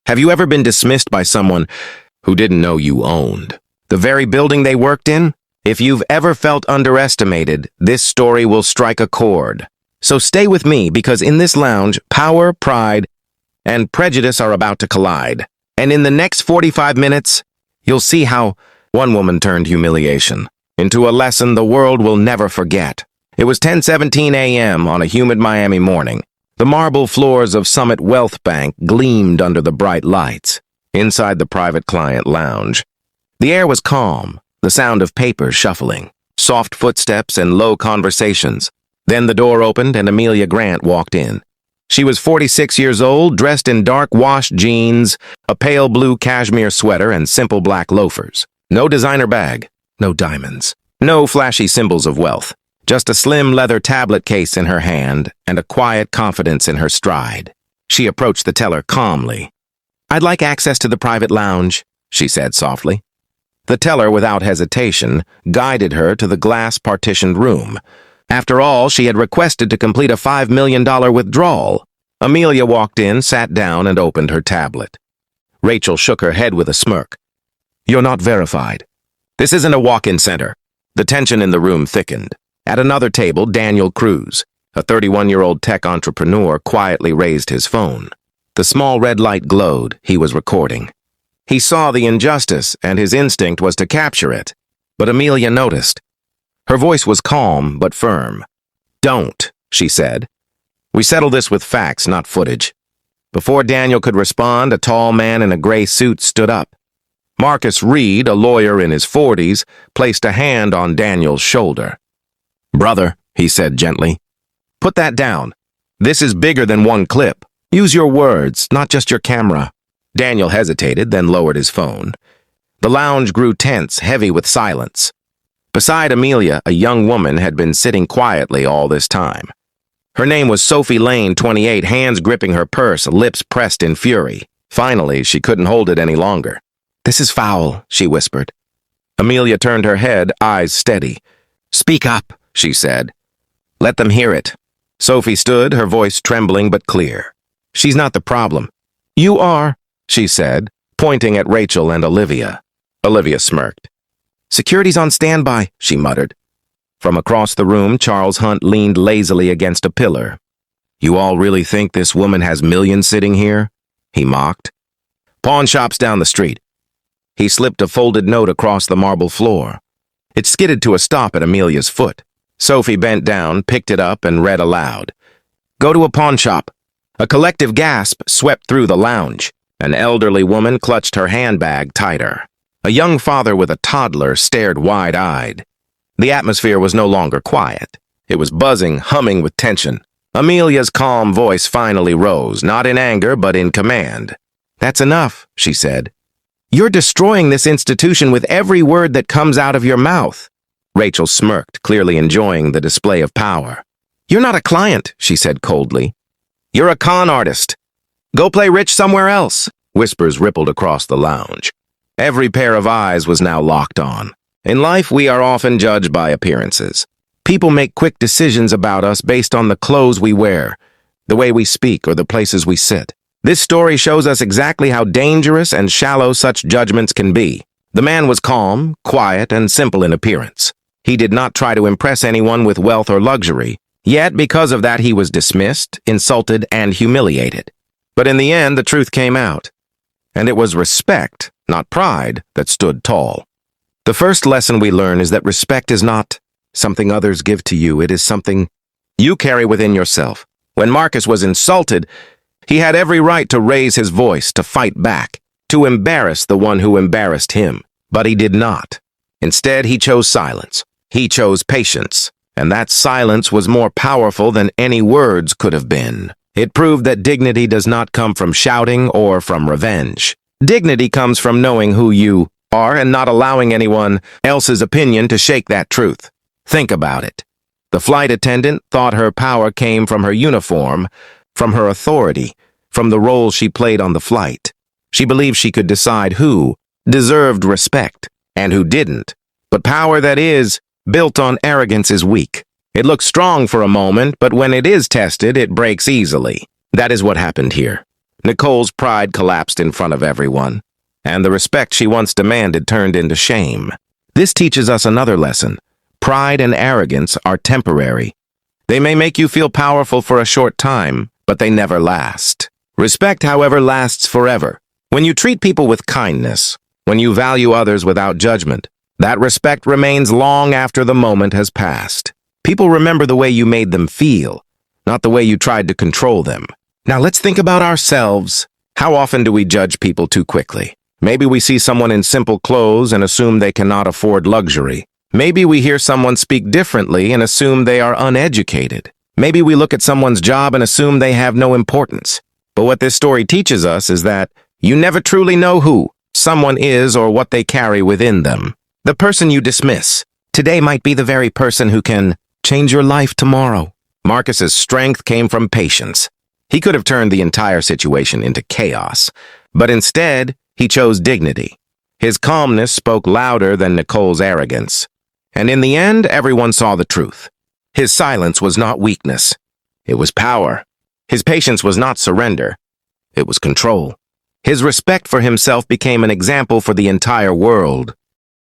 Have you ever been dismissed by someone who didn't know you owned the very building they worked in? If you've ever felt underestimated, this story will strike a chord. So stay with me, because in this lounge, power, pride, and prejudice are about to collide. And in the next 45 minutes, you'll see how one woman turned humiliation into a lesson the world will never forget. It was 10:17 a.m. on a humid Miami morning. The marble floors of Summit Wealth Bank gleamed under the bright lights. Inside the private client lounge, the air was calm, the sound of papers shuffling, soft footsteps and low conversations. Then the door opened and Amelia Grant walked in. She was 46 years old, dressed in dark washed jeans, a pale blue cashmere sweater, and simple black loafers. No designer bag, no diamonds, no flashy symbols of wealth. Just a slim leather tablet case in her hand and a quiet confidence in her stride. She approached the teller calmly. "I'd like access to the private lounge," she said softly. The teller, without hesitation, guided her to the glass-partitioned room. After all, she had requested to complete a $5 million withdrawal. Amelia walked in, sat down, and opened her tablet. Rachel shook her head with a smirk. "You're not verified. This isn't a walk-in center." The tension in the room thickened. At another table, Daniel Cruz, a 31-year-old tech entrepreneur, quietly raised his phone. The small red light glowed. He was recording. He saw the injustice, and his instinct was to capture it. But Amelia noticed. Her voice was calm but firm. "Don't," she said. "We settle this with facts, not footage." Before Daniel could respond, a tall man in a gray suit stood up. Marcus Reed, a lawyer in his 40s, placed a hand on Daniel's shoulder. "Brother," he said gently, "put that down. This is bigger than one clip. Use your words, not just your camera." Daniel hesitated, then lowered his phone. The lounge grew tense, heavy with silence. Beside Amelia, a young woman had been sitting quietly all this time. Her name was Sophie Lane, 28, hands gripping her purse, lips pressed in fury. Finally, she couldn't hold it any longer. "This is foul," she whispered. Amelia turned her head, eyes steady. "Speak up," she said. "Let them hear it." Sophie stood, her voice trembling but clear. "She's not the problem." "You are," she said, pointing at Rachel and Olivia. Olivia smirked. "Security's on standby," she muttered. From across the room, Charles Hunt leaned lazily against a pillar. "You all really think this woman has millions sitting here?" he mocked. "Pawn shops down the street." He slipped a folded note across the marble floor. It skidded to a stop at Amelia's foot. Sophie bent down, picked it up, and read aloud. "Go to a pawn shop." A collective gasp swept through the lounge. An elderly woman clutched her handbag tighter. A young father with a toddler stared wide-eyed. The atmosphere was no longer quiet. It was buzzing, humming with tension. Amelia's calm voice finally rose, not in anger, but in command. "That's enough," she said. "You're destroying this institution with every word that comes out of your mouth." Rachel smirked, clearly enjoying the display of power. "You're not a client," she said coldly. "You're a con artist. Go play rich somewhere else." Whispers rippled across the lounge. Every pair of eyes was now locked on. In life, we are often judged by appearances. People make quick decisions about us based on the clothes we wear, the way we speak, or the places we sit. This story shows us exactly how dangerous and shallow such judgments can be. The man was calm, quiet, and simple in appearance. He did not try to impress anyone with wealth or luxury. Yet, because of that, he was dismissed, insulted, and humiliated. But in the end, the truth came out. And it was respect, not pride, that stood tall. The first lesson we learn is that respect is not something others give to you. It is something you carry within yourself. When Marcus was insulted, he had every right to raise his voice, to fight back, to embarrass the one who embarrassed him. But he did not. Instead, he chose silence. He chose patience. And that silence was more powerful than any words could have been. It proved that dignity does not come from shouting or from revenge. Dignity comes from knowing who you are and not allowing anyone else's opinion to shake that truth. Think about it. The flight attendant thought her power came from her uniform, from her authority, from the role she played on the flight. She believed she could decide who deserved respect and who didn't. But power that is built on arrogance is weak. It looks strong for a moment, but when it is tested, it breaks easily. That is what happened here. Nicole's pride collapsed in front of everyone, and the respect she once demanded turned into shame. This teaches us another lesson. Pride and arrogance are temporary. They may make you feel powerful for a short time, but they never last. Respect, however, lasts forever. When you treat people with kindness, when you value others without judgment, that respect remains long after the moment has passed. People remember the way you made them feel, not the way you tried to control them. Now let's think about ourselves. How often do we judge people too quickly? Maybe we see someone in simple clothes and assume they cannot afford luxury. Maybe we hear someone speak differently and assume they are uneducated. Maybe we look at someone's job and assume they have no importance. But what this story teaches us is that you never truly know who someone is or what they carry within them. The person you dismiss today might be the very person who can change your life tomorrow. Marcus's strength came from patience. He could have turned the entire situation into chaos, but instead, he chose dignity. His calmness spoke louder than Nicole's arrogance. And in the end, everyone saw the truth. His silence was not weakness. It was power. His patience was not surrender. It was control. His respect for himself became an example for the entire world.